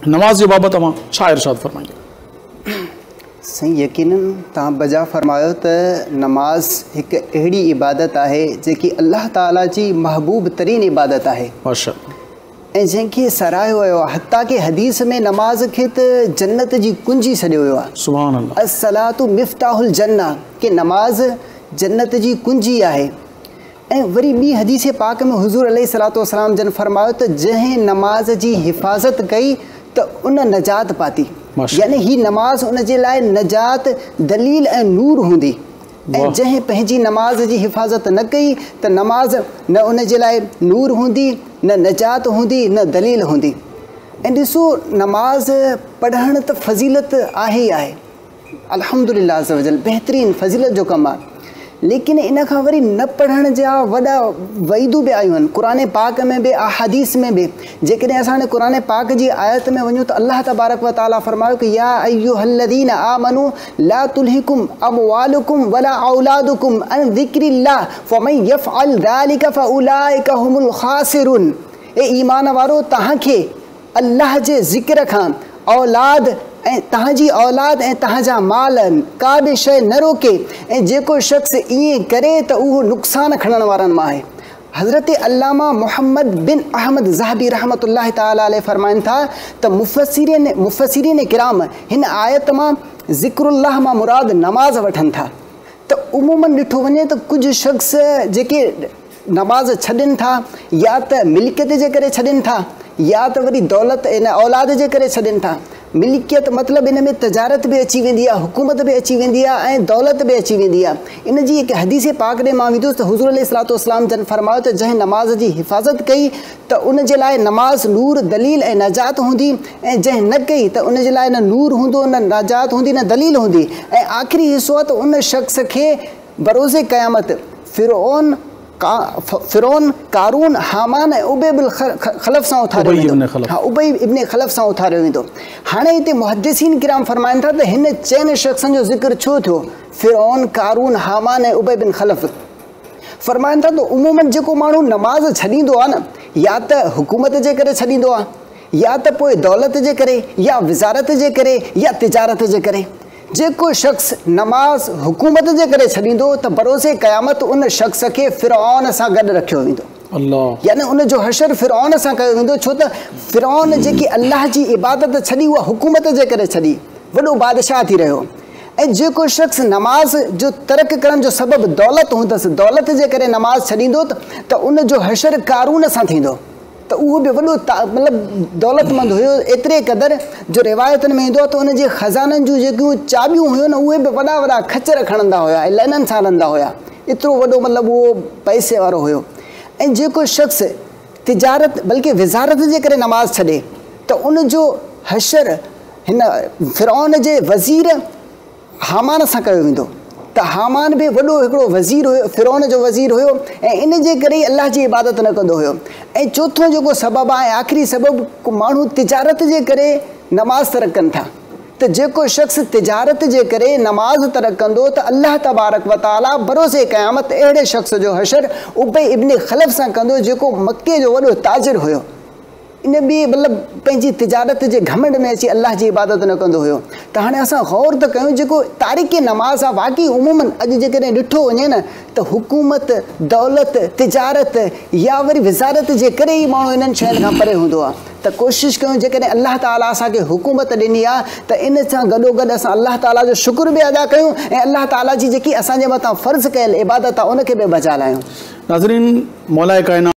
नमाज जे बाबति तव्हां छा इरशाद फरमाईंदो? सही यकीनन तव्हां बजा फरमायो त नमाज़ हिकु अहिड़ी इबादत आहे जेकी अल्लाह ताला जी महबूब तरीन इबादत आहे माशाअल्लाह। ऐं जंहिंखे सराहियो वियो आहे, हता कि हदीस में नमाज़ खे त जन्नत जी कुंजी सॾियो वियो आहे। सुभान अल्लाह। अस्सलातु मिफ्ताहुल जन्ना, कि नमाज़ जन्नत जी कुंजी आहे। ऐं वरी ॿी हदीस पाक में हुज़ूर अलैहिस्सलातु वस्सलाम जन फरमायो त जंहिं नमाज़ जी हिफ़ाज़त कई त उन नजात पाती, यानी ही नमाज़ उन जे लाइ नजात दलील ऐं नूर हूंदी। ऐं जंहिं पंहिंजी नमाज़ जी हिफ़ाज़त न कई त नमाज़ न उन जे लाइ नूर हूंदी, न नजात हूंदी, न दलील हूंदी। ऐं ॾिसो, नमाज़ पढ़णु त फ़ज़ीलत आहे ई आहे, अल्हम्दुलिल्लाह अज़्ज़ वजल बहितरीनु फ़ज़ीलत जो कमु आहे। लेकिन इन खां वरी न पढ़ण जा वॾा वईदू बि आयूं आहिनि क़ुरान पाक में बि, अहादीस में बि। जेकॾहिं असां हाणे क़ुरान पाक जी आयत में वञूं त अल्लाह तबारक व तआला फरमायो कि या अय्युहल्लज़ीन आमनू ला तुल्हिकुम अमवालुकुम वला औलादुकुम अन ज़िक्रिल्लाह फमन यफ़अल ज़ालिका फउलाइका हुमुल ख़ासिरून। ए ईमान वारो, तव्हांखे अल्लाह जे ज़िक्र खां औलाद ऐं तव्हांजी औलाद ऐं तव्हांजा माल का बि शइ न रोके, ऐं जेको शख़्स ईअं करे त उहो नुक़सान खणण वारनि मां आहे। हज़रत अल्लामा मोहम्मद बिन अहमद ज़हबी रहमतुल्लाह ताला अलैह फरमाइनि था त मुफ़स्सिरीन किराम हिन आयत मां ज़िक्रुल्लाह मां मुराद नमाज़ वठनि था। त उमूमन ॾिठो वञे त कुझु शख़्स जेके नमाज़ छॾनि था, या त मिल्कियत जे करे छॾनि था, या त वरी दौलत इन औलाद जे करे छॾनि था। मिल्कियत मतिलबु इन में तजारत बि अची वेंदी आहे, हुकूमत बि अची वेंदी आहे, ऐं दौलत बि अची वेंदी आहे। इन जी हिकु हदीस पाक ॾे मां विधुसि त हुज़ूर अलैहिस्सलातु वस्सलाम जन फरमायो त जंहिं नमाज़ जी हिफ़ाज़त कई त उन जे लाइ नमाज़ नूर दलील ऐं नजात हूंदी, ऐं जंहिं न कई त उन जे लाइ न नूर हूंदो, न नजात हूंदी, न दलील हूंदी। ऐं आख़िरी हिसो आहे त उन शख़्स खे बरोज़े क़यामत फ़िरौन, कारून, हामान ऐं उबय बिन ख़लफ़ सां उथारियो वेंदो। हा, उबय इब्न ख़लफ़ सां उथारियो वेंदो। हाणे हिते मुहद्दिसीन किराम फरमाइनि था त हिन चइनि शख़्सनि जो ज़िक्र छो थियो, फ़िरौन, कारून, हामान ऐं उबय बिन ख़लफ़। फरमाइनि था त उमूमन जेको माण्हू नमाज़ छॾींदो आहे न, या त हुकूमत जे करे छॾींदो आहे, या त पोइ दौलत जे करे, या विज़ारत जे करे, या तिजारत जे करे। जेको शख़्स नमाज़ हुकूमत जे करे छॾींदो त बरोज़े क़यामत उन शख़्स खे फ़िरऔन सां गॾु रखियो वेंदो। अल्लाह, यानी उन जो हशर फ़िरऔन सां कयो वेंदो। छो त फ़िरऔन जेकी अल्लाह जी इबादत छॾी, उहा हुकूमत जे करे छॾी, वॾो बादशाह थी रहियो। ऐं जेको शख़्स नमाज़ जो तर्क करण जो सबबु दौलत हूंदसि, दौलत जे करे नमाज़ छॾींदो त उन जो हशर कारून सां थींदो। त उहो बि वॾो मतिलबु दौलतमंद हुयो, एतिरे क़दुरु जो रिवायतनि में ईंदो आहे त उन जे ख़ज़ाननि जूं जेकियूं चाबियूं हुयूं न, उहे बि वॾा वॾा खचर खणंदा हुया, लाइननि सां हलंदा हुया। एतिरो वॾो मतिलबु उहो पैसे वारो हुयो। ऐं जेको शख़्स तिजारत बल्कि विज़ारत जे करे नमाज़ छॾे त उन जो हशर हिन फ़िरऔन जे वज़ीर हामान सां कयो वेंदो। त हामान बि वॾो हिकिड़ो वज़ीर हुयो, फ़िरौन जो वज़ीर हुयो, ऐं इन जे करे ई अल्लाह जी इबादत न कंदो हुयो। ऐं चोथों जेको सबबु आहे, आख़िरी सबबु, को माण्हू तिजारत जे करे नमाज़ तरक कनि था। त जेको शख़्स तिजारत जे करे नमाज़ तरक कंदो त अल्लाह तबारक व तआला बरोज़े क़यामत अहिड़े शख़्स जो हशर उबय इब्न ख़लफ़ सां कंदो, जेको मके जो वॾो ताजिर हुयो। इन बि मतिलबु पंहिंजी तिजारत जे घमंड में अची अल्लाह जी इबादत न कंदो हुयो। त हाणे असां गौर त कयूं, जेको तारीक़ नमाज़ आहे, वाक़ई उमूमन अॼु जेकॾहिं ॾिठो वञे न त हुकूमत, दौलत, तिजारत या वरी विज़ारत जे करे ई माण्हू इन्हनि शयुनि खां परे हूंदो आहे। त कोशिशि कयूं, जेकॾहिं अल्लाह ताला असांखे हुकूमत ॾिनी आहे त इन सां गॾोगॾु असां अल्लाह ताला जो शुक्र बि अदा कयूं, ऐं अल्लाह ताला जी जेकी असांजे मथां फ़र्ज़ कयल इबादत आहे उनखे बि बचा लाहियूं। नाज़रीन, मौलाए कायनात